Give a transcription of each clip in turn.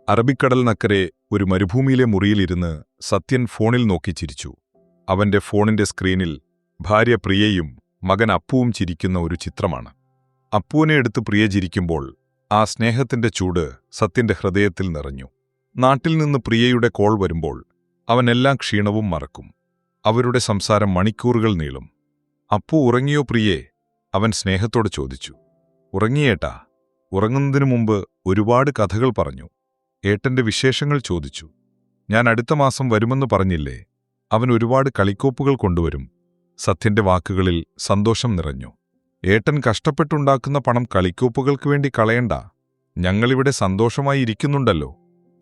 അറബിക്കടലിനക്കരെ ഒരു മരുഭൂമിയിലെ മുറിയിലിരുന്ന് സത്യൻ ഫോണിൽ നോക്കി ചിരിച്ചു. അവന്റെ ഫോണിന്റെ സ്ക്രീനിൽ ഭാര്യ പ്രിയയും മകൻ അപ്പുവും ചിരിക്കുന്ന ഒരു ചിത്രമാണ്. അപ്പുവിനെ എടുത്ത് പ്രിയ ചിരിക്കുമ്പോൾ ആ സ്നേഹത്തിന്റെ ചൂട് സത്യന്റെ ഹൃദയത്തിൽ നിറഞ്ഞു. നാട്ടിൽ നിന്ന് പ്രിയയുടെ കോൾ വരുമ്പോൾ അവൻ എല്ലാ ക്ഷീണവും മറക്കും. അവരുടെ സംസാരം മണിക്കൂറുകൾ നീളും. അപ്പു ഉറങ്ങിയോ പ്രിയേ? അവൻ സ്നേഹത്തോട് ചോദിച്ചു. ഉറങ്ങിയേട്ടാ. ഉറങ്ങുന്നതിനു മുമ്പ് ഒരുപാട് കഥകൾ പറഞ്ഞു. ഏട്ടന്റെ വിശേഷങ്ങൾ ചോദിച്ചു. ഞാൻ അടുത്ത മാസം വരുമെന്ന് പറഞ്ഞില്ലേ? അവൻ ഒരുപാട് കളിക്കോപ്പുകൾ കൊണ്ടുവരും. സത്യന്റെ വാക്കുകളിൽ സന്തോഷം നിറഞ്ഞു. ഏട്ടൻ കഷ്ടപ്പെട്ടുണ്ടാക്കുന്ന പണം കളിക്കോപ്പുകൾക്ക് വേണ്ടി കളയണ്ട. ഞങ്ങളിവിടെ സന്തോഷമായി ഇരിക്കുന്നുണ്ടല്ലോ.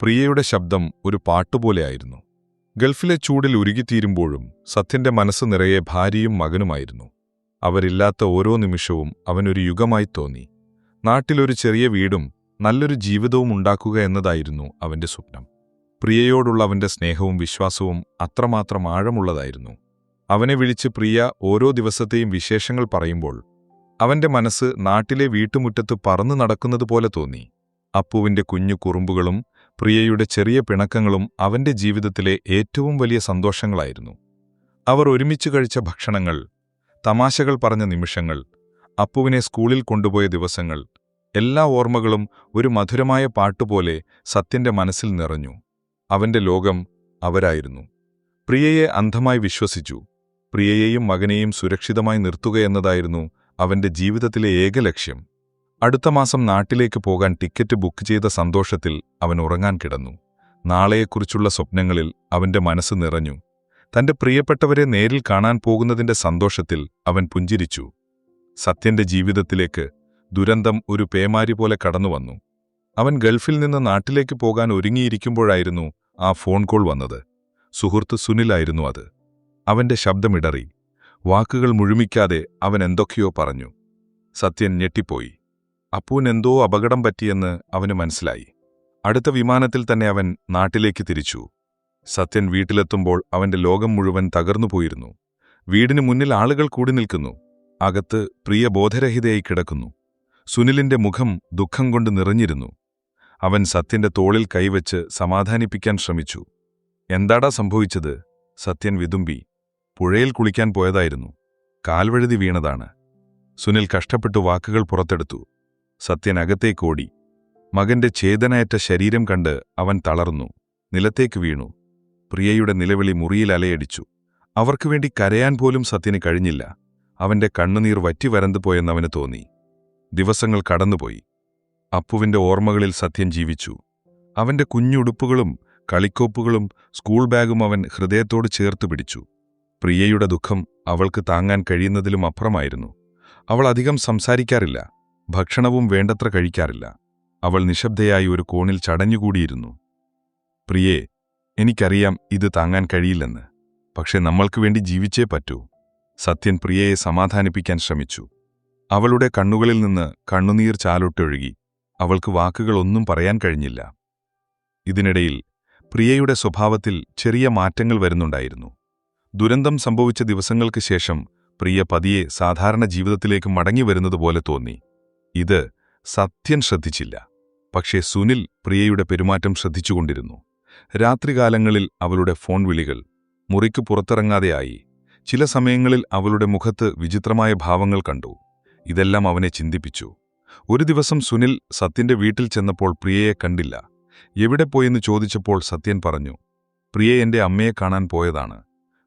പ്രിയയുടെ ശബ്ദം ഒരു പാട്ടുപോലെയായിരുന്നു. ഗൾഫിലെ ചൂടിൽ ഉരുകിത്തീരുമ്പോഴും സത്യന്റെ മനസ്സ് നിറയെ ഭാര്യയും മകനുമായിരുന്നു. അവരില്ലാത്ത ഓരോ നിമിഷവും അവനൊരു യുഗമായി തോന്നി. നാട്ടിലൊരു ചെറിയ വീടും നല്ലൊരു ജീവിതവും ഉണ്ടാക്കുക എന്നതായിരുന്നു അവന്റെ സ്വപ്നം. പ്രിയയോടുള്ള അവന്റെ സ്നേഹവും വിശ്വാസവും അത്രമാത്രം ആഴമുള്ളതായിരുന്നു. അവനെ വിളിച്ച് പ്രിയ ഓരോ ദിവസത്തെയും വിശേഷങ്ങൾ പറയുമ്പോൾ അവന്റെ മനസ്സ് നാട്ടിലെ വീട്ടുമുറ്റത്ത് പറന്നു നടക്കുന്നതുപോലെ തോന്നി. അപ്പുവിന്റെ കുഞ്ഞു കുറുമ്പുകളും പ്രിയയുടെ ചെറിയ പിണക്കങ്ങളും അവന്റെ ജീവിതത്തിലെ ഏറ്റവും വലിയ സന്തോഷങ്ങളായിരുന്നു. അവർ ഒരുമിച്ച് കഴിച്ച ഭക്ഷണങ്ങൾ, തമാശകൾ പറഞ്ഞ നിമിഷങ്ങൾ, അപ്പുവിനെ സ്കൂളിൽ കൊണ്ടുപോയ ദിവസങ്ങൾ, എല്ലാ ഓർമ്മകളും ഒരു മധുരമായ പാട്ടുപോലെ സത്യന്റെ മനസ്സിൽ നിറഞ്ഞു. അവന്റെ ലോകം അവരായിരുന്നു. പ്രിയയെ അന്ധമായി വിശ്വസിച്ചു. പ്രിയയെയും മകനെയും സുരക്ഷിതമായി നിർത്തുകയെന്നതായിരുന്നു അവന്റെ ജീവിതത്തിലെ ഏക ലക്ഷ്യം. അടുത്ത മാസം നാട്ടിലേക്ക് പോകാൻ ടിക്കറ്റ് ബുക്ക് ചെയ്ത സന്തോഷത്തിൽ അവൻ ഉറങ്ങാൻ കിടന്നു. നാളെയെക്കുറിച്ചുള്ള സ്വപ്നങ്ങളിൽ അവന്റെ മനസ്സ് നിറഞ്ഞു. തന്റെ പ്രിയപ്പെട്ടവരെ നേരിൽ കാണാൻ പോകുന്നതിന്റെ സന്തോഷത്തിൽ അവൻ പുഞ്ചിരിച്ചു. സത്യന്റെ ജീവിതത്തിലേക്ക് ദുരന്തം ഒരു പേമാരി പോലെ കടന്നുവന്നു. അവൻ ഗൾഫിൽ നിന്ന് നാട്ടിലേക്ക് പോകാൻ ഒരുങ്ങിയിരിക്കുമ്പോഴായിരുന്നു ആ ഫോൺ കോൾ വന്നത്. സുഹൃത്ത് സുനിലായിരുന്നു അത്. അവന്റെ ശബ്ദമിടറി. വാക്കുകൾ മുഴുമിക്കാതെ അവൻ എന്തൊക്കെയോ പറഞ്ഞു. സത്യൻ ഞെട്ടിപ്പോയി. അപ്പൂനെന്തോ അപകടം പറ്റിയെന്ന് അവന് മനസ്സിലായി. അടുത്ത വിമാനത്തിൽ തന്നെ അവൻ നാട്ടിലേക്ക് തിരിച്ചു. സത്യൻ വീട്ടിലെത്തുമ്പോൾ അവന്റെ ലോകം മുഴുവൻ തകർന്നുപോയിരുന്നു. വീടിനു മുന്നിൽ ആളുകൾ കൂടി നിൽക്കുന്നു. അകത്ത് പ്രിയ ബോധരഹിതയായി കിടക്കുന്നു. സുനിലിന്റെ മുഖം ദുഃഖം കൊണ്ട് നിറഞ്ഞിരുന്നു. അവൻ സത്യന്റെ തോളിൽ കൈവച്ച് സമാധാനിപ്പിക്കാൻ ശ്രമിച്ചു. എന്താടാ സംഭവിച്ചത്? സത്യൻ വിതുമ്പി. പുഴയിൽ കുളിക്കാൻ പോയതായിരുന്നു. കാൽവഴുതി വീണതാണ്. സുനിൽ കഷ്ടപ്പെട്ടു വാക്കുകൾ പുറത്തെടുത്തു. സത്യൻ അകത്തേക്കോടി. മകന്റെ ചേതനയറ്റ ശരീരം കണ്ട് അവൻ തളർന്നു. നിലത്തേക്ക് വീണു. പ്രിയയുടെ നിലവിളി മുറിയിൽ അലയടിച്ചു. അവർക്കുവേണ്ടി കരയാൻ പോലും സത്യന് കഴിഞ്ഞില്ല. അവന്റെ കണ്ണുനീർ വറ്റിവരണ്ടുപോയെന്നവന് തോന്നി. ദിവസങ്ങൾ കടന്നുപോയി. അപ്പുവിന്റെ ഓർമ്മകളിൽ സത്യൻ ജീവിച്ചു. അവന്റെ കുഞ്ഞുടുപ്പുകളും കളിക്കോപ്പുകളും സ്കൂൾ ബാഗും അവൻ ഹൃദയത്തോട് ചേർത്തു പിടിച്ചു. പ്രിയയുടെ ദുഃഖം അവൾക്ക് താങ്ങാൻ കഴിയുന്നതിലും അപ്പുറമായിരുന്നു. അവൾ അധികം സംസാരിക്കാറില്ല. ഭക്ഷണവും വേണ്ടത്ര കഴിക്കാറില്ല. അവൾ നിശബ്ദയായി ഒരു കോണിൽ ചടഞ്ഞുകൂടിയിരുന്നു. പ്രിയേ, എനിക്കറിയാം ഇത് താങ്ങാൻ കഴിയില്ലെന്ന്. പക്ഷെ നമ്മൾക്ക് വേണ്ടി ജീവിച്ചേ പറ്റൂ. സത്യൻ പ്രിയയെ സമാധാനിപ്പിക്കാൻ ശ്രമിച്ചു. അവളുടെ കണ്ണുകളിൽ നിന്ന് കണ്ണുനീർ ചാലൊട്ടൊഴുകി. അവൾക്ക് വാക്കുകളൊന്നും പറയാൻ കഴിഞ്ഞില്ല. ഇതിനിടയിൽ പ്രിയയുടെ സ്വഭാവത്തിൽ ചെറിയ മാറ്റങ്ങൾ വരുന്നുണ്ടായിരുന്നു. ദുരന്തം സംഭവിച്ച ദിവസങ്ങൾക്ക് ശേഷം പ്രിയ പതിയെ സാധാരണ ജീവിതത്തിലേക്ക് മടങ്ങിവരുന്നതുപോലെ തോന്നി. ഇത് സത്യൻ ശ്രദ്ധിച്ചില്ല. പക്ഷേ സുനിൽ പ്രിയയുടെ പെരുമാറ്റം ശ്രദ്ധിച്ചുകൊണ്ടിരുന്നു. രാത്രികാലങ്ങളിൽ അവളുടെ ഫോൺ വിളികൾ, മുറിക്ക് പുറത്തിറങ്ങാതെയായി. ചില സമയങ്ങളിൽ അവളുടെ മുഖത്ത് വിചിത്രമായ ഭാവങ്ങൾ കണ്ടു. ഇതെല്ലാം അവനെ ചിന്തിപ്പിച്ചു. ഒരു ദിവസം സുനിൽ സത്യന്റെ വീട്ടിൽ ചെന്നപ്പോൾ പ്രിയയെ കണ്ടില്ല. എവിടെ പോയെന്ന് ചോദിച്ചപ്പോൾ സത്യൻ പറഞ്ഞു, പ്രിയ എന്റെ അമ്മയെ കാണാൻ പോയതാണ്.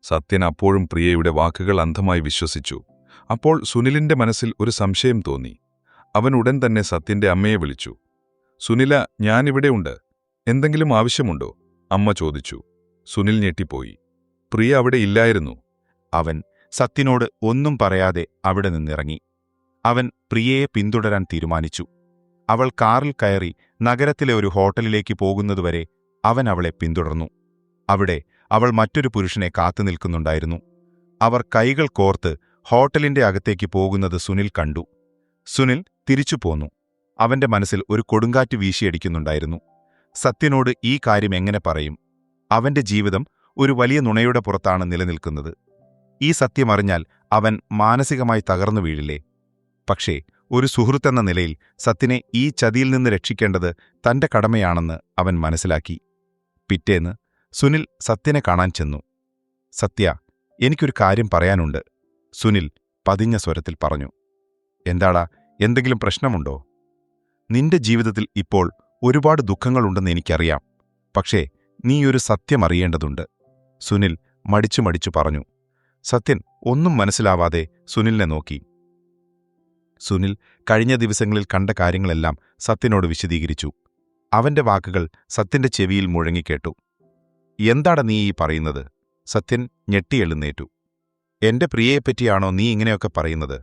സത്യൻ അപ്പോഴും പ്രിയയുടെ വാക്കുകൾ അന്ധമായി വിശ്വസിച്ചു. അപ്പോൾ സുനിലിന്റെ മനസ്സിൽ ഒരു സംശയം തോന്നി. അവൻ ഉടൻ തന്നെ സത്യന്റെ അമ്മയെ വിളിച്ചു. സുനില, ഞാനിവിടെയുണ്ട്. എന്തെങ്കിലും ആവശ്യമുണ്ടോ? അമ്മ ചോദിച്ചു. സുനിൽ ഞെട്ടിപ്പോയി. പ്രിയ അവിടെ ഇല്ലായിരുന്നു. അവൻ സത്യനോട് ഒന്നും പറയാതെ അവിടെ നിന്നിറങ്ങി. അവൻ പ്രിയയെ പിന്തുടരാൻ തീരുമാനിച്ചു. അവൾ കാറിൽ കയറി നഗരത്തിലെ ഒരു ഹോട്ടലിലേക്ക് പോകുന്നതുവരെ അവൻ അവളെ പിന്തുടർന്നു. അവിടെ അവൾ മറ്റൊരു പുരുഷനെ കാത്തുനിൽക്കുന്നുണ്ടായിരുന്നു. അവർ കൈകൾ കോർത്ത് ഹോട്ടലിന്റെ അകത്തേക്ക് പോകുന്നത് സുനിൽ കണ്ടു. സുനിൽ തിരിച്ചു പോന്നു. അവന്റെ മനസ്സിൽ ഒരു കൊടുങ്കാറ്റ് വീശിയടിക്കുന്നുണ്ടായിരുന്നു. സത്യനോട് ഈ കാര്യം എങ്ങനെ പറയും? അവന്റെ ജീവിതം ഒരു വലിയ നുണയുടെ പുറത്താണ് നിലനിൽക്കുന്നത്. ഈ സത്യമറിഞ്ഞാൽ അവൻ മാനസികമായി തകർന്നു വീഴില്ലേ? പക്ഷേ ഒരു സുഹൃത്തെന്ന നിലയിൽ സത്യനെ ഈ ചതിയിൽ നിന്ന് രക്ഷിക്കേണ്ടത് തന്റെ കടമയാണെന്ന് അവൻ മനസ്സിലാക്കി. പിറ്റേന്ന് സുനിൽ സത്യനെ കാണാൻ ചെന്നു. സത്യ, എനിക്കൊരു കാര്യം പറയാനുണ്ട്, സുനിൽ പതിഞ്ഞ സ്വരത്തിൽ പറഞ്ഞു. എന്താടാ, എന്തെങ്കിലും പ്രശ്നമുണ്ടോ? നിന്റെ ജീവിതത്തിൽ ഇപ്പോൾ ഒരുപാട് ദുഃഖങ്ങളുണ്ടെന്ന് എനിക്കറിയാം. പക്ഷേ നീയൊരു സത്യം അറിയേണ്ടതുണ്ട്, സുനിൽ മടിച്ചു മടിച്ചു പറഞ്ഞു. സത്യൻ ഒന്നും മനസ്സിലാവാതെ സുനിലിനെ നോക്കി. സുനിൽ കഴിഞ്ഞ ദിവസങ്ങളിൽ കണ്ട കാര്യങ്ങളെല്ലാം സത്യനോട് വിശദീകരിച്ചു. അവന്റെ വാക്കുകൾ സത്യന്റെ ചെവിയിൽ മുഴങ്ങിക്കേട്ടു. എന്താടാ നീ ഈ പറയുന്നത്? സത്യൻ ഞെട്ടിയെഴുന്നേറ്റു. എന്റെ പ്രിയയെപ്പറ്റിയാണോ നീ ഇങ്ങനെയൊക്കെ പറയുന്നത്?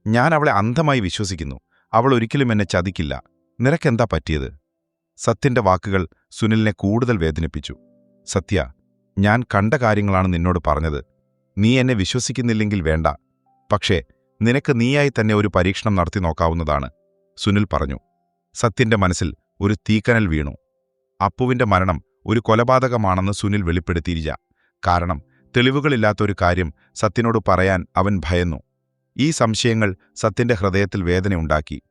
ഞാൻ അവളെ അന്ധമായി വിശ്വസിക്കുന്നു. അവൾ ഒരിക്കലും എന്നെ ചതിക്കില്ല. നിനക്കെന്താ പറ്റിയത്? സത്യന്റെ വാക്കുകൾ സുനിലിനെ കൂടുതൽ വേദനിപ്പിച്ചു. സത്യ, ഞാൻ കണ്ട കാര്യങ്ങളാണ് നിന്നോട് പറഞ്ഞത്. നീ എന്നെ വിശ്വസിക്കുന്നില്ലെങ്കിൽ വേണ്ട, പക്ഷേ നിനക്ക് നീയായി തന്നെ ഒരു പരീക്ഷണം നടത്തി നോക്കാവുന്നതാണ്, സുനിൽ പറഞ്ഞു. സത്യന്റെ മനസ്സിൽ ഒരു തീക്കനൽ വീണു. അപ്പുവിന്റെ മരണം ഒരു കൊലപാതകമാണെന്ന് സുനിൽ വെളിപ്പെടുത്തിയില്ല. കാരണം തെളിവുകളില്ലാത്തൊരു കാര്യം സത്യനോട് പറയാൻ അവൻ ഭയന്നു. ഈ സംശയങ്ങൾ സത്യന്റെ ഹൃദയത്തിൽ വേദനയുണ്ടാക്കി.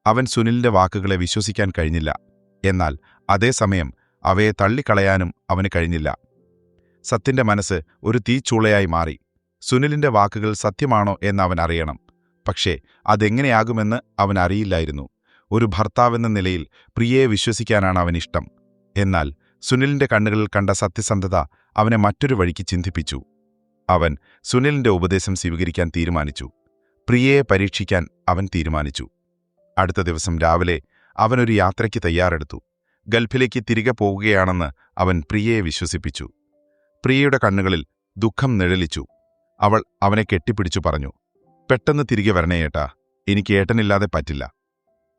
അവൻ സുനിലിന്റെ വാക്കുകളെ വിശ്വസിക്കാൻ കഴിഞ്ഞില്ല. എന്നാൽ അതേസമയം അവയെ തള്ളിക്കളയാനും അവന് കഴിഞ്ഞില്ല. സത്യന്റെ മനസ്സ് ഒരു തീച്ചൂളയായി മാറി. സുനിലിന്റെ വാക്കുകൾ സത്യമാണോ എന്ന് അവൻ അറിയണം. പക്ഷേ അതെങ്ങനെയാകുമെന്ന് അവൻ അറിയില്ലായിരുന്നു. ഒരു ഭർത്താവെന്ന നിലയിൽ പ്രിയയെ വിശ്വസിക്കാനാണ് അവനിഷ്ടം. എന്നാൽ സുനിലിന്റെ കണ്ണുകളിൽ കണ്ട സത്യസന്ധത അവനെ മറ്റൊരു വഴിക്ക് ചിന്തിപ്പിച്ചു. അവൻ സുനിലിന്റെ ഉപദേശം സ്വീകരിക്കാൻ തീരുമാനിച്ചു. പ്രിയയെ പരീക്ഷിക്കാൻ അവൻ തീരുമാനിച്ചു. അടുത്ത ദിവസം രാവിലെ അവനൊരു യാത്രയ്ക്ക് തയ്യാറെടുത്തു. ഗൾഫിലേക്ക് തിരികെ പോകുകയാണെന്ന് അവൻ പ്രിയയെ വിശ്വസിപ്പിച്ചു. പ്രിയയുടെ കണ്ണുകളിൽ ദുഃഖം നിഴലിച്ചു. അവൾ അവനെ കെട്ടിപ്പിടിച്ചു പറഞ്ഞു, പെട്ടെന്ന് തിരികെ വരണേ ഏട്ടാ, എനിക്ക് ഏട്ടനില്ലാതെ പറ്റില്ല.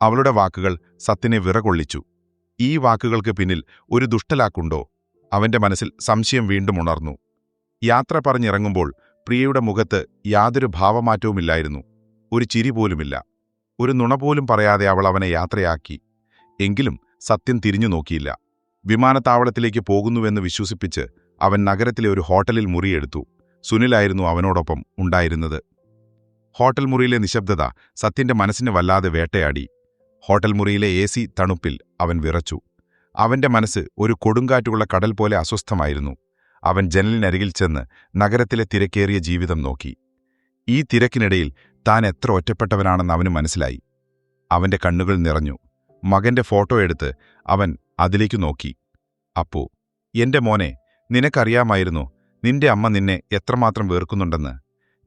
അവളുടെ വാക്കുകൾ സത്യനെ വിറകൊള്ളിച്ചു. ഈ വാക്കുകൾക്ക് പിന്നിൽ ഒരു ദുഷ്ടലാക്കുണ്ടോ? അവന്റെ മനസ്സിൽ സംശയം വീണ്ടും ഉണർന്നു. യാത്ര പറഞ്ഞിറങ്ങുമ്പോൾ പ്രിയയുടെ മുഖത്ത് യാതൊരു ഭാവമാറ്റവുമില്ലായിരുന്നു. ഒരു ചിരി പോലുമില്ല. ഒരു നുണ പോലും പറയാതെ അവൾ അവനെ യാത്രയാക്കി. എങ്കിലും സത്യൻ തിരിഞ്ഞു നോക്കിയില്ല. വിമാനത്താവളത്തിലേക്ക് പോകുന്നുവെന്ന് വിശ്വസിപ്പിച്ച് അവൻ നഗരത്തിലെ ഒരു ഹോട്ടലിൽ മുറിയെടുത്തു. സുനിലായിരുന്നു അവനോടൊപ്പം ഉണ്ടായിരുന്നത്. ഹോട്ടൽ മുറിയിലെ നിശബ്ദത സത്യന്റെ മനസ്സിനെ വല്ലാതെ വേട്ടയാടി. ഹോട്ടൽ മുറിയിലെ AC തണുപ്പിൽ അവൻ വിറച്ചു. അവന്റെ മനസ്സ് ഒരു കൊടുങ്കാറ്റുള്ള കടൽ പോലെ അസ്വസ്ഥമായിരുന്നു. അവൻ ജനലിനരികിൽ ചെന്ന് നഗരത്തിലെ തിരക്കേറിയ ജീവിതം നോക്കി. ഈ തിരക്കിനിടയിൽ താൻ എത്ര ഒറ്റപ്പെട്ടവനാണെന്ന് അവന് മനസ്സിലായി. അവന്റെ കണ്ണുകൾ നിറഞ്ഞു. മകന്റെ ഫോട്ടോ എടുത്ത് അവൻ അതിലേക്ക് നോക്കി. അപ്പോ, എന്റെ മോനെ, നിനക്കറിയാമായിരുന്നു നിന്റെ അമ്മ നിന്നെ എത്രമാത്രം വെറുക്കുന്നുണ്ടെന്ന്.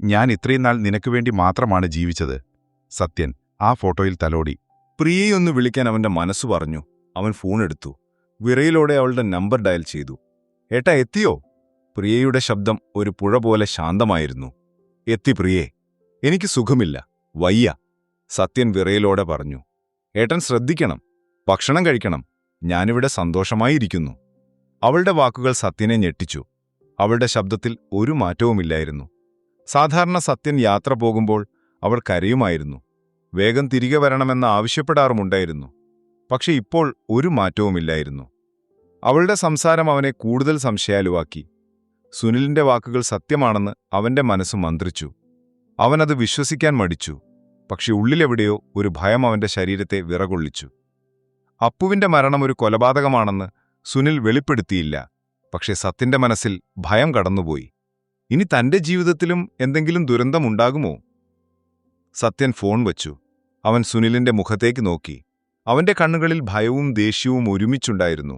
ഞാൻ ഇത്രയും നാൾ നിനക്കുവേണ്ടി മാത്രമാണ് ജീവിച്ചത്. സത്യൻ ആ ഫോട്ടോയിൽ തലോടി. പ്രിയയൊന്ന് വിളിക്കാൻ അവന്റെ മനസ്സു പറഞ്ഞു. അവൻ ഫോണെടുത്തു. വിറയിലോടെ അവളുടെ നമ്പർ ഡയൽ ചെയ്തു. ഏട്ടാ, എത്തിയോ? പ്രിയയുടെ ശബ്ദം ഒരു പുഴ പോലെ ശാന്തമായിരുന്നു. എത്തി പ്രിയേ, എനിക്ക് സുഖമില്ല, വയ്യ, സത്യൻ വിറയിലോടെ പറഞ്ഞു. ഏട്ടൻ ശ്രദ്ധിക്കണം, ഭക്ഷണം കഴിക്കണം, ഞാനിവിടെ സന്തോഷമായിരിക്കുന്നു. അവളുടെ വാക്കുകൾ സത്യനെ ഞെട്ടിച്ചു. അവളുടെ ശബ്ദത്തിൽ ഒരു മാറ്റവുമില്ലായിരുന്നു. സാധാരണ സത്യൻ യാത്ര പോകുമ്പോൾ അവൾ കരയുമായിരുന്നു. വേഗം തിരികെ വരണമെന്ന് ആവശ്യപ്പെടാറുമുണ്ടായിരുന്നു. പക്ഷെ ഇപ്പോൾ ഒരു മാറ്റവുമില്ലായിരുന്നു. അവളുടെ സംസാരം അവനെ കൂടുതൽ സംശയാലുവാക്കി. സുനിലിന്റെ വാക്കുകൾ സത്യമാണെന്ന് അവന്റെ മനസ്സ് മന്ത്രിച്ചു. അവനത് വിശ്വസിക്കാൻ മടിച്ചു. പക്ഷെ ഉള്ളിലെവിടെയോ ഒരു ഭയം അവന്റെ ശരീരത്തെ വിറകൊള്ളിച്ചു. അപ്പുവിന്റെ മരണം ഒരു കൊലപാതകമാണെന്ന് സുനിൽ വെളിപ്പെടുത്തിയില്ല. പക്ഷെ സത്യന്റെ മനസ്സിൽ ഭയം കടന്നുപോയി. ഇനി തന്റെ ജീവിതത്തിലും എന്തെങ്കിലും ദുരന്തമുണ്ടാകുമോ? സത്യൻ ഫോൺ വച്ചു. അവൻ സുനിലിന്റെ മുഖത്തേക്ക് നോക്കി. അവന്റെ കണ്ണുകളിൽ ഭയവും ദേഷ്യവും ഒരുമിച്ചുണ്ടായിരുന്നു.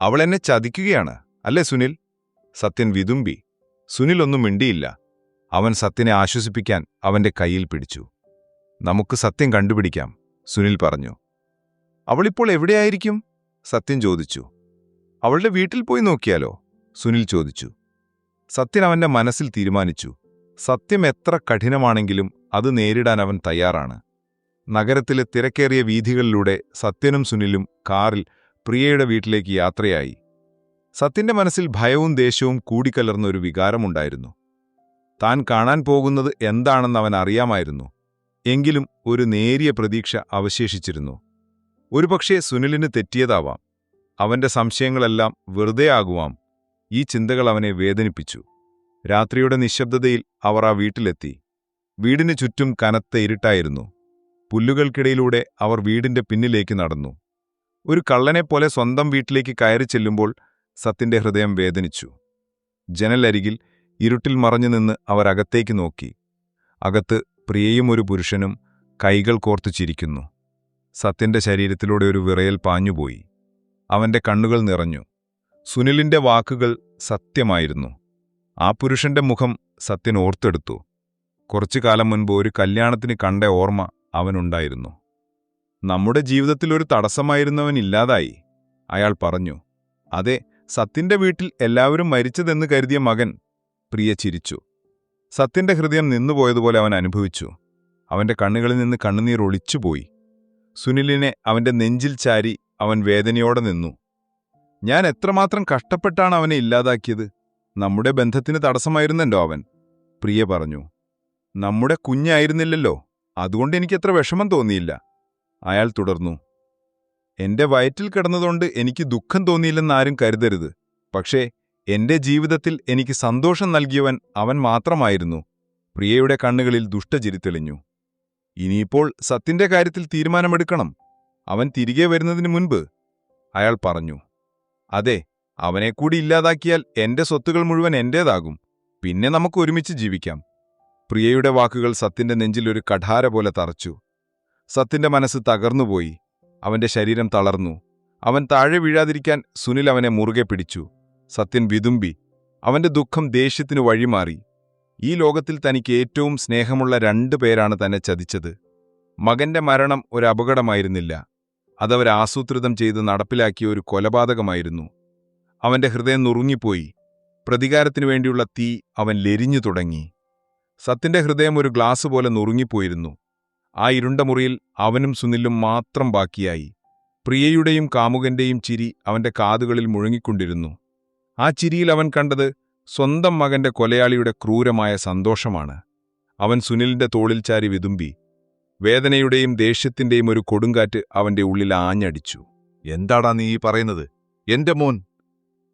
അവൾ എന്നെ ചതിക്കുകയാണ് അല്ലേ സുനിൽ? സത്യൻ വിതുമ്പി. സുനിൽ ഒന്നും മിണ്ടിയില്ല. അവൻ സത്യനെ ആശ്വസിപ്പിക്കാൻ അവന്റെ കയ്യിൽ പിടിച്ചു. നമുക്ക് സത്യം കണ്ടുപിടിക്കാം, സുനിൽ പറഞ്ഞു. അവളിപ്പോൾ എവിടെയായിരിക്കും? സത്യൻ ചോദിച്ചു. അവളുടെ വീട്ടിൽ പോയി നോക്കിയാലോ? സുനിൽ ചോദിച്ചു. സത്യൻ അവന്റെ മനസ്സിൽ തീരുമാനിച്ചു. സത്യം എത്ര കഠിനമാണെങ്കിലും അത് നേരിടാൻ അവൻ തയ്യാറാണ്. നഗരത്തിലെ തിരക്കേറിയ വീഥികളിലൂടെ സത്യനും സുനിലും കാറിൽ പ്രിയയുടെ വീട്ടിലേക്ക് യാത്രയായി. സത്യന്റെ മനസ്സിൽ ഭയവും ദേഷ്യവും കൂടിക്കലർന്ന ഒരു വികാരമുണ്ടായിരുന്നു. താൻ കാണാൻ പോകുന്നത് എന്താണെന്ന് അവൻ അറിയാമായിരുന്നു. എങ്കിലും ഒരു നേരിയ പ്രതീക്ഷ അവശേഷിച്ചിരുന്നു. ഒരുപക്ഷേ സുനിലിന് തെറ്റിയതാവാം. അവന്റെ സംശയങ്ങളെല്ലാം വെറുതെയാകുവാം. ഈ ചിന്തകൾ അവനെ വേദനിപ്പിച്ചു. രാത്രിയുടെ നിശബ്ദതയിൽ അവർ ആ വീട്ടിലെത്തി. വീടിനു ചുറ്റും കനത്ത ഇരുട്ടായിരുന്നു. പുല്ലുകൾക്കിടയിലൂടെ അവർ വീടിന്റെ പിന്നിലേക്ക് നടന്നു. ഒരു കള്ളനെപ്പോലെ സ്വന്തം വീട്ടിലേക്ക് കയറി ചെല്ലുമ്പോൾ സത്യന്റെ ഹൃദയം വേദനിച്ചു. ജനലരികിൽ ഇരുട്ടിൽ മറഞ്ഞുനിന്ന് അവർ അകത്തേക്ക് നോക്കി. അകത്ത് പ്രിയയും ഒരു പുരുഷനും കൈകൾ കോർത്തു ചിരിക്കുന്നു. സത്യന്റെ ശരീരത്തിലൂടെ ഒരു വിറയൽ പാഞ്ഞുപോയി. അവന്റെ കണ്ണുകൾ നിറഞ്ഞു. സുനിലിന്റെ വാക്കുകൾ സത്യമായിരുന്നു. ആ പുരുഷന്റെ മുഖം സത്യൻ ഓർത്തെടുത്തു. കുറച്ചു കാലം മുൻപ് ഒരു കല്യാണത്തിന് കണ്ട ഓർമ്മ അവനുണ്ടായിരുന്നു. നമ്മുടെ ജീവിതത്തിൽ ഒരു തടസ്സമായിരുന്നവൻ ഇല്ലാതായി, അയാൾ പറഞ്ഞു. അതെ, സത്യന്റെ വീട്ടിൽ എല്ലാവരും മരിച്ചതെന്ന് കരുതിയ മകൻ. പ്രിയ ചിരിച്ചു. സത്യന്റെ ഹൃദയം നിന്നുപോയതുപോലെ അവൻ അനുഭവിച്ചു. അവന്റെ കണ്ണുകളിൽ നിന്ന് കണ്ണുനീർ ഒളിച്ചുപോയി. സുനിലിനെ അവന്റെ നെഞ്ചിൽ ചാരി അവൻ വേദനയോടെ നിന്നു. ഞാൻ എത്രമാത്രം കഷ്ടപ്പെട്ടാണ് അവനെ ഇല്ലാതാക്കിയത്. നമ്മുടെ ബന്ധത്തിന് തടസ്സമായിരുന്നല്ലോ അവൻ, പ്രിയ പറഞ്ഞു. നമ്മുടെ കുഞ്ഞായിരുന്നില്ലല്ലോ, അതുകൊണ്ട് എനിക്കത്ര വിഷമം തോന്നിയില്ല, അയാൾ തുടർന്നു. എന്റെ വയറ്റിൽ കിടന്നതുകൊണ്ട് എനിക്ക് ദുഃഖം തോന്നിയില്ലെന്നാരും കരുതരുത്. പക്ഷേ എന്റെ ജീവിതത്തിൽ എനിക്ക് സന്തോഷം നൽകിയവൻ അവൻ മാത്രമായിരുന്നു. പ്രിയയുടെ കണ്ണുകളിൽ ദുഷ്ടചിരി തെളിഞ്ഞു. ഇനിയിപ്പോൾ സത്യന്റെ കാര്യത്തിൽ തീരുമാനമെടുക്കണം, അവൻ തിരികെ വരുന്നതിന് മുൻപ്, അയാൾ പറഞ്ഞു. അതെ, അവനെക്കൂടി ഇല്ലാതാക്കിയാൽ എന്റെ സ്വത്തുകൾ മുഴുവൻ എന്റേതാകും. പിന്നെ നമുക്ക് ഒരുമിച്ച് ജീവിക്കാം. പ്രിയയുടെ വാക്കുകൾ സത്യന്റെ നെഞ്ചിൽ ഒരു കഠാര പോലെ തറച്ചു. സത്യന്റെ മനസ്സ് തകർന്നുപോയി. അവന്റെ ശരീരം തളർന്നു. അവൻ താഴെ വീഴാതിരിക്കാൻ സുനിൽ അവനെ മുറുകെ പിടിച്ചു. സത്യൻ വിതുമ്പി. അവന്റെ ദുഃഖം ദേഷ്യത്തിനു വഴിമാറി. ഈ ലോകത്തിൽ തനിക്ക് ഏറ്റവും സ്നേഹമുള്ള 2 പേരാണ് തന്നെ ചതിച്ചത്. മകന്റെ മരണം ഒരു അപകടമായിരുന്നില്ല, അതവരാസൂത്രിതം ചെയ്ത് നടപ്പിലാക്കിയ ഒരു കൊലപാതകമായിരുന്നു. അവന്റെ ഹൃദയം നുറുങ്ങിപ്പോയി. പ്രതികാരത്തിനു വേണ്ടിയുള്ള തീ അവൻ ലെരിഞ്ഞു തുടങ്ങി. സത്യന്റെ ഹൃദയം ഒരു ഗ്ലാസ് പോലെ നുറുങ്ങിപ്പോയിരുന്നു. ആ ഇരുണ്ട മുറിയിൽ അവനും സുനിലും മാത്രം ബാക്കിയായി. പ്രിയയുടെയും കാമുകന്റെയും ചിരി അവന്റെ കാതുകളിൽ മുഴങ്ങിക്കൊണ്ടിരുന്നു. ആ ചിരിയിൽ അവൻ കണ്ടത് സ്വന്തം മകന്റെ കൊലയാളിയുടെ ക്രൂരമായ സന്തോഷമാണ്. അവൻ സുനിലിന്റെ തോളിൽ ചാരി വിതുമ്പി. വേദനയുടെയും ദേഷ്യത്തിന്റെയും ഒരു കൊടുങ്കാറ്റ് അവന്റെ ഉള്ളിൽ ആഞ്ഞടിച്ചു. എന്താടാ നീ ഈ പറയുന്നത്? എന്റെ മോൻ,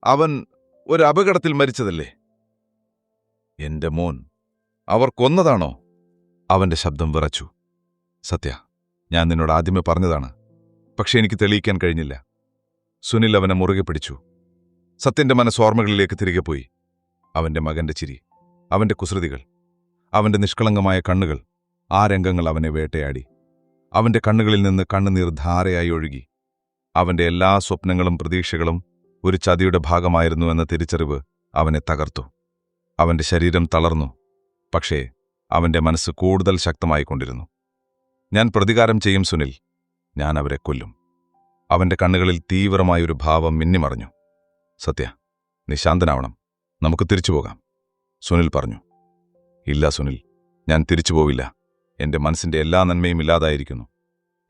അവൻ ഒരു അപകടത്തിൽ മരിച്ചതല്ലേ? എന്റെ മോൻ അവർ കൊന്നതാണോ? അവന്റെ ശബ്ദം വിറച്ചു. സത്യ, ഞാൻ നിന്നോട് ആദ്യമേ പറഞ്ഞതാണ്, പക്ഷെ എനിക്ക് തെളിയിക്കാൻ കഴിഞ്ഞില്ല. സുനിൽ അവനെ മുറുകെ പിടിച്ചു. സത്യന്റെ മനസ്സ് ഓർമ്മകളിലേക്ക് തിരികെ പോയി. അവന്റെ മകന്റെ ചിരി, അവന്റെ കുസൃതികൾ, അവന്റെ നിഷ്കളങ്കമായ കണ്ണുകൾ, ആ രംഗങ്ങൾ അവനെ വേട്ടയാടി. അവന്റെ കണ്ണുകളിൽ നിന്ന് കണ്ണുനീർ ധാരയായി ഒഴുകി. അവന്റെ എല്ലാ സ്വപ്നങ്ങളും പ്രതീക്ഷകളും ഒരു ചതിയുടെ ഭാഗമായിരുന്നു എന്ന തിരിച്ചറിവ് അവനെ തകർത്തു. അവന്റെ ശരീരം തളർന്നു, പക്ഷേ അവന്റെ മനസ്സ് കൂടുതൽ ശക്തമായിക്കൊണ്ടിരുന്നു. ഞാൻ പ്രതികാരം ചെയ്യും സുനിൽ, ഞാൻ അവരെ കൊല്ലും. അവന്റെ കണ്ണുകളിൽ തീവ്രമായൊരു ഭാവം മിന്നിമറഞ്ഞു. സത്യ, നീ ശാന്തനാവണം, നമുക്ക് തിരിച്ചുപോകാം, സുനിൽ പറഞ്ഞു. ഇല്ല സുനിൽ, ഞാൻ തിരിച്ചുപോവില്ല. എന്റെ മനസ്സിന്റെ എല്ലാ നന്മയും ഇല്ലാതായിരിക്കുന്നു.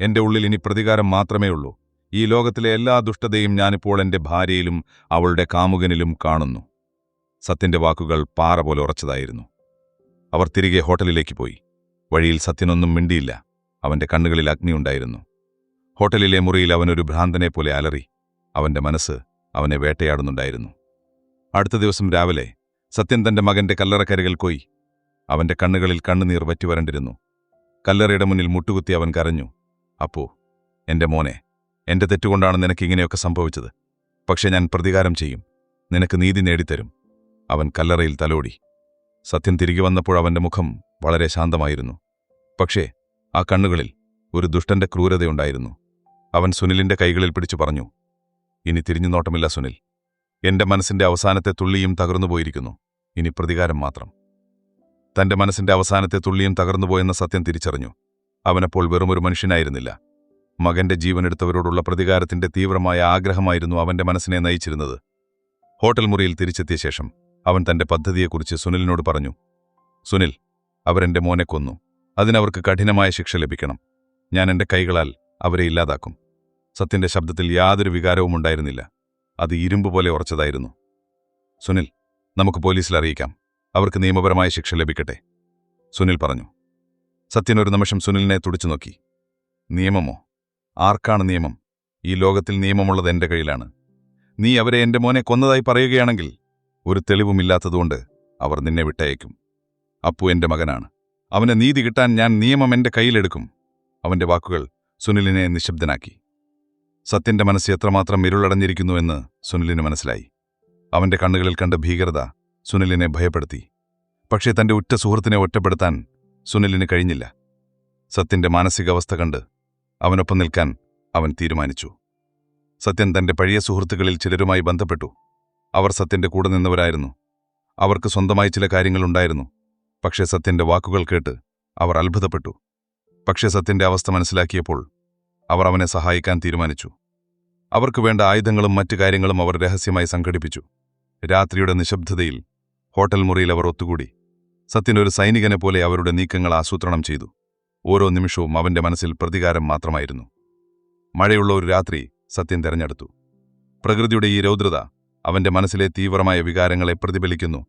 എന്റെ ഉള്ളിൽ ഇനി പ്രതികാരം മാത്രമേ ഉള്ളൂ. ഈ ലോകത്തിലെ എല്ലാ ദുഷ്ടതയും ഞാനിപ്പോൾ എന്റെ ഭാര്യയിലും അവളുടെ കാമുകനിലും കാണുന്നു. സത്യന്റെ വാക്കുകൾ പാറ പോലെ ഉറച്ചതായിരുന്നു. അവർ തിരികെ ഹോട്ടലിലേക്ക് പോയി. വഴിയിൽ സത്യനൊന്നും മിണ്ടിയില്ല. അവന്റെ കണ്ണുകളിൽ അഗ്നിയുണ്ടായിരുന്നു. ഹോട്ടലിലെ മുറിയിൽ അവനൊരു ഭ്രാന്തനെപ്പോലെ അലറി. അവന്റെ മനസ്സ് അവനെ വേട്ടയാടുന്നുണ്ടായിരുന്നു. അടുത്ത ദിവസം രാവിലെ സത്യൻ തന്റെ മകന്റെ കല്ലറക്കരികിൽ പോയി. അവന്റെ കണ്ണുകളിൽ കണ്ണുനീർ വറ്റിവരണ്ടിരുന്നു. കല്ലറയുടെ മുന്നിൽ മുട്ടുകുത്തി അവൻ കരഞ്ഞു. അപ്പോ, എന്റെ മോനെ, എന്റെ തെറ്റുകൊണ്ടാണ് നിനക്കിങ്ങനെയൊക്കെ സംഭവിച്ചത്. പക്ഷെ ഞാൻ പ്രതികാരം ചെയ്യും, നിനക്ക് നീതി നേടിത്തരും. അവൻ കല്ലറയിൽ തലോടി. സത്യൻ തിരികെ വന്നപ്പോൾ അവന്റെ മുഖം വളരെ ശാന്തമായിരുന്നു. പക്ഷേ ആ കണ്ണുകളിൽ ഒരു ദുഷ്ടന്റെ ക്രൂരതയുണ്ടായിരുന്നു. അവൻ സുനിലിന്റെ കൈകളിൽ പിടിച്ചു പറഞ്ഞു, ഇനി തിരിഞ്ഞുനോട്ടമില്ല സുനിൽ. എന്റെ മനസ്സിന്റെ അവസാനത്തെ തുള്ളിയും തകർന്നുപോയിരിക്കുന്നു. ഇനി പ്രതികാരം മാത്രം. തന്റെ മനസ്സിന്റെ അവസാനത്തെ തുള്ളിയും തകർന്നുപോയെന്ന സത്യൻ തിരിച്ചറിഞ്ഞു. അവനപ്പോൾ വെറുമൊരു മനുഷ്യനായിരുന്നില്ല. മകന്റെ ജീവനെടുത്തവരോടുള്ള പ്രതികാരത്തിന്റെ തീവ്രമായ ആഗ്രഹമായിരുന്നു അവന്റെ മനസ്സിനെ നയിച്ചിരുന്നത്. ഹോട്ടൽ മുറിയിൽ തിരിച്ചെത്തിയ ശേഷം അവൻ തന്റെ പദ്ധതിയെക്കുറിച്ച് സുനിലിനോട് പറഞ്ഞു. സുനിൽ, അവരെന്റെ മോനെ കൊന്നു. അതിനവർക്ക് കഠിനമായ ശിക്ഷ ലഭിക്കണം. ഞാൻ എന്റെ കൈകളാൽ അവരെ ഇല്ലാതാക്കും. സത്യന്റെ ശബ്ദത്തിൽ യാതൊരു വികാരവും ഉണ്ടായിരുന്നില്ല. അത് ഇരുമ്പ് പോലെ ഉറച്ചതായിരുന്നു. സുനിൽ, നമുക്ക് പോലീസിൽ അറിയിക്കാം. അവർക്ക് നിയമപരമായ ശിക്ഷ ലഭിക്കട്ടെ, സുനിൽ പറഞ്ഞു. സത്യൻ ഒരു നിമിഷം സുനിലിനെ തുടിച്ചു നോക്കി. നിയമമോ? ആർക്കാണ് നിയമം? ഈ ലോകത്തിൽ നിയമമുള്ളത് എന്റെ കയ്യിലാണ്. നീ അവരെ എന്റെ മോനെ കൊന്നതായി പറയുകയാണെങ്കിൽ ഒരു തെളിവുമില്ലാത്തതുകൊണ്ട് അവർ നിന്നെ വിട്ടയക്കും. അപ്പു എന്റെ മകനാണ്. അവന് നീതി കിട്ടാൻ ഞാൻ നിയമം എന്റെ കയ്യിലെടുക്കും. അവന്റെ വാക്കുകൾ സുനിലിനെ നിശബ്ദനാക്കി. സത്യന്റെ മനസ്സ് എത്രമാത്രം ഇരുളടഞ്ഞിരിക്കുന്നുവെന്ന് സുനിലിന് മനസ്സിലായി. അവന്റെ കണ്ണുകളിൽ കണ്ട ഭീകരത സുനിലിനെ ഭയപ്പെടുത്തി. പക്ഷേ തന്റെ ഉറ്റ സുഹൃത്തിനെ ഒറ്റപ്പെടുത്താൻ സുനിലിന് കഴിഞ്ഞില്ല. സത്യന്റെ മാനസികാവസ്ഥ കണ്ട് അവനൊപ്പം നിൽക്കാൻ അവൻ തീരുമാനിച്ചു. സത്യൻ തന്റെ പഴയ സുഹൃത്തുക്കളിൽ ചിലരുമായി ബന്ധപ്പെട്ടു. അവർ സത്യന്റെ കൂടെ നിന്നവരായിരുന്നു. അവർക്ക് സ്വന്തമായി ചില കാര്യങ്ങളുണ്ടായിരുന്നു. പക്ഷേ സത്യന്റെ വാക്കുകൾ കേട്ട് അവർ അത്ഭുതപ്പെട്ടു. പക്ഷേ സത്യന്റെ അവസ്ഥ മനസ്സിലാക്കിയപ്പോൾ അവർ അവനെ സഹായിക്കാൻ തീരുമാനിച്ചു. അവർക്ക് വേണ്ട ആയുധങ്ങളും മറ്റു കാര്യങ്ങളും അവർ രഹസ്യമായി സംഘടിപ്പിച്ചു. രാത്രിയുടെ നിശബ്ദതയിൽ ഹോട്ടൽ മുറിയിൽ അവർ ഒത്തുകൂടി. സത്യൻ ഒരു സൈനികനെ പോലെ അവരുടെ നീക്കങ്ങൾ ആസൂത്രണം ചെയ്തു. ഓരോ നിമിഷവും അവന്റെ മനസ്സിൽ പ്രതികാരം മാത്രമായിരുന്നു. മഴയുള്ള ഒരു രാത്രി സത്യൻ തെരഞ്ഞെടുത്തു. പ്രകൃതിയുടെ ഈ രൗദ്രത അവന്റെ മനസ്സിലെ തീവ്രമായ വികാരങ്ങളെ പ്രതിഫലിക്കുന്നു.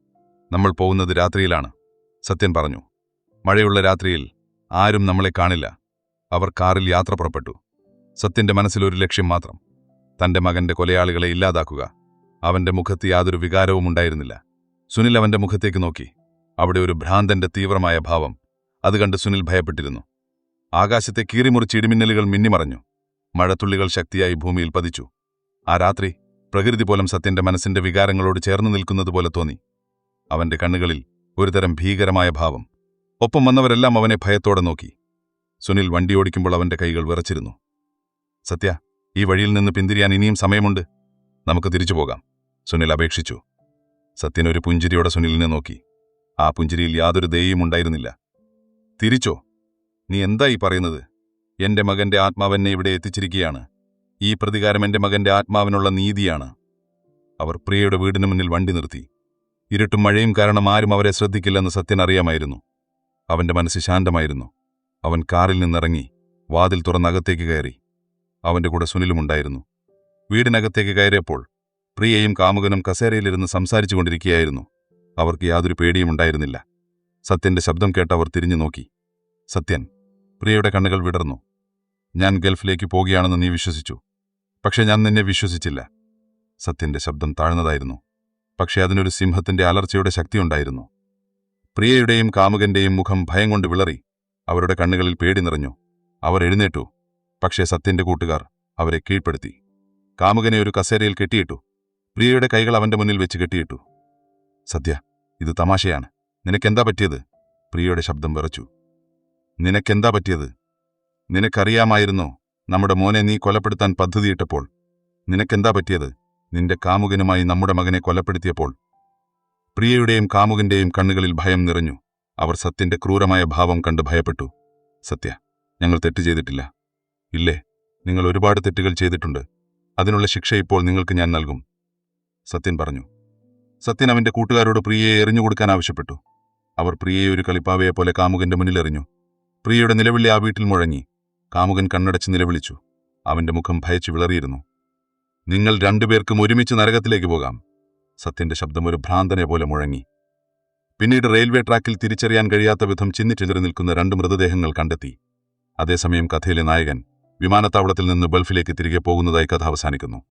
നമ്മൾ പോകുന്നത് രാത്രിയിലാണ്, സത്യൻ പറഞ്ഞു. മഴയുള്ള രാത്രിയിൽ ആരും നമ്മളെ കാണില്ല. അവർ കാറിൽ യാത്ര പുറപ്പെട്ടു. സത്യന്റെ മനസ്സിലൊരു ലക്ഷ്യം മാത്രം: തന്റെ മകന്റെ കൊലയാളികളെ ഇല്ലാതാക്കുക. അവന്റെ മുഖത്ത് യാതൊരു വികാരവും ഉണ്ടായിരുന്നില്ല. സുനിൽ അവന്റെ മുഖത്തേക്ക് നോക്കി. അവിടെ ഒരു ഭ്രാന്തന്റെ തീവ്രമായ ഭാവം. അത് കണ്ട് സുനിൽ ഭയപ്പെട്ടിരുന്നു. ആകാശത്തെ കീറിമുറിച്ച് ഇടിമിന്നലുകൾ മിന്നിമറഞ്ഞു. മഴത്തുള്ളികൾ ശക്തിയായി ഭൂമിയിൽ പതിച്ചു. ആ രാത്രി പ്രകൃതി പോലും സത്യന്റെ മനസ്സിന്റെ വികാരങ്ങളോട് ചേർന്നു നിൽക്കുന്നതുപോലെ തോന്നി. അവന്റെ കണ്ണുകളിൽ ഒരുതരം ഭീകരമായ ഭാവം. ഒപ്പം വന്നവരെല്ലാം അവനെ ഭയത്തോടെ നോക്കി. സുനിൽ വണ്ടിയോടിക്കുമ്പോൾ അവന്റെ കൈകൾ വിറച്ചിരുന്നു. സത്യ, ഈ വഴിയിൽ നിന്ന് പിന്തിരിയാൻ ഇനിയും സമയമുണ്ട്. നമുക്ക് തിരിച്ചു പോകാം, സുനിൽ അപേക്ഷിച്ചു. സത്യൻ ഒരു പുഞ്ചിരിയോടെ സുനിലിനെ നോക്കി. ആ പുഞ്ചിരിയിൽ യാതൊരു ദയയും ഉണ്ടായിരുന്നില്ല. തിരിച്ചോ? നീ എന്തായി പറയുന്നത്? എന്റെ മകന്റെ ആത്മാവെന്നെ ഇവിടെ എത്തിച്ചിരിക്കുകയാണ്. ഈ പ്രതികാരം എന്റെ മകന്റെ ആത്മാവിനുള്ള നീതിയാണ്. അവർ പ്രിയയുടെ വീടിന് മുന്നിൽ വണ്ടി നിർത്തി. ഇരുട്ടും മഴയും കാരണം ആരും അവരെ ശ്രദ്ധിക്കില്ലെന്ന് സത്യൻ അറിയാമായിരുന്നു. അവന്റെ മനസ്സ് ശാന്തമായിരുന്നു. അവൻ കാറിൽ നിന്നിറങ്ങി വാതിൽ തുറന്നകത്തേക്ക് കയറി. അവന്റെ കൂടെ സുനിലുമുണ്ടായിരുന്നു. വീടിനകത്തേക്ക് കയറിയപ്പോൾ പ്രിയയും കാമുകനും കസേരയിലിരുന്ന് സംസാരിച്ചുകൊണ്ടിരിക്കുകയായിരുന്നു. അവർക്ക് യാതൊരു പേടിയും ഉണ്ടായിരുന്നില്ല. സത്യന്റെ ശബ്ദം കേട്ട് അവർ തിരിഞ്ഞു നോക്കി. സത്യൻ, പ്രിയയുടെ കണ്ണുകൾ വിടർന്നു. ഞാൻ ഗൾഫിലേക്ക് പോകുകയാണെന്ന് നീ വിശ്വസിച്ചു. പക്ഷെ ഞാൻ നിന്നെ വിശ്വസിച്ചില്ല. സത്യന്റെ ശബ്ദം താഴ്ന്നതായിരുന്നു. പക്ഷെ അതിനൊരു സിംഹത്തിന്റെ അലർച്ചയുടെ ശക്തിയുണ്ടായിരുന്നു. പ്രിയയുടെയും കാമുകന്റെയും മുഖം ഭയം കൊണ്ട് വിളറി. അവരുടെ കണ്ണുകളിൽ പേടി നിറഞ്ഞു. അവർ എഴുന്നേറ്റു. പക്ഷേ സത്യന്റെ കൂട്ടുകാർ അവരെ കീഴ്പ്പെടുത്തി. കാമുകനെ ഒരു കസേരയിൽ കെട്ടിയിട്ടു. പ്രിയയുടെ കൈകൾ അവന്റെ മുന്നിൽ വെച്ച് കെട്ടിയിട്ടു. സത്യ, ഇത് തമാശയാണ്. നിനക്കെന്താ പറ്റിയത്? പ്രിയയുടെ ശബ്ദം വിറച്ചു. നിനക്കെന്താ പറ്റിയത്? നിനക്കറിയാമായിരുന്നോ നമ്മുടെ മോനെ നീ കൊലപ്പെടുത്താൻ പദ്ധതിയിട്ടപ്പോൾ? നിനക്കെന്താ പറ്റിയത് നിന്റെ കാമുകനുമായി നമ്മുടെ മകനെ കൊലപ്പെടുത്തിയപ്പോൾ? പ്രിയയുടെയും കാമുകന്റെയും കണ്ണുകളിൽ ഭയം നിറഞ്ഞു. അവർ സത്യന്റെ ക്രൂരമായ ഭാവം കണ്ട് ഭയപ്പെട്ടു. സത്യ, ഞങ്ങൾ തെറ്റ് ചെയ്തിട്ടില്ല. ഇല്ലേ, നിങ്ങൾ ഒരുപാട് തെറ്റുകൾ ചെയ്തിട്ടുണ്ട്. അതിനുള്ള ശിക്ഷ ഇപ്പോൾ നിങ്ങൾക്ക് ഞാൻ നൽകും, സത്യൻ പറഞ്ഞു. സത്യൻ അവന്റെ കൂട്ടുകാരോട് പ്രിയയെ എറിഞ്ഞുകൊടുക്കാൻ ആവശ്യപ്പെട്ടു. അവർ പ്രിയയെ ഒരു കളിപ്പാവയെപ്പോലെ കാമുകന്റെ മുന്നിലെറിഞ്ഞു. പ്രിയയുടെ നിലവിളി ആ വീട്ടിൽ മുഴങ്ങി. കാമുകൻ കണ്ണടച്ച് നിലവിളിച്ചു. അവന്റെ മുഖം ഭയച്ചു വിളറിയിരുന്നു. നിങ്ങൾ രണ്ടുപേർക്കും ഒരുമിച്ച് നരകത്തിലേക്ക് പോകാം, സത്യന്റെ ശബ്ദം ഒരു ഭ്രാന്തനെ പോലെ മുഴങ്ങി. പിന്നീട് റെയിൽവേ ട്രാക്കിൽ തിരിച്ചറിയാൻ കഴിയാത്ത വിധം ചിന്നിച്ചിതറി നിൽക്കുന്ന 2 മൃതദേഹങ്ങൾ കണ്ടെത്തി. അതേസമയം കഥയിലെ നായകൻ വിമാനത്താവളത്തിൽ നിന്ന് ഗൾഫിലേക്ക് തിരികെ പോകുന്നതായി കഥ അവസാനിക്കുന്നു.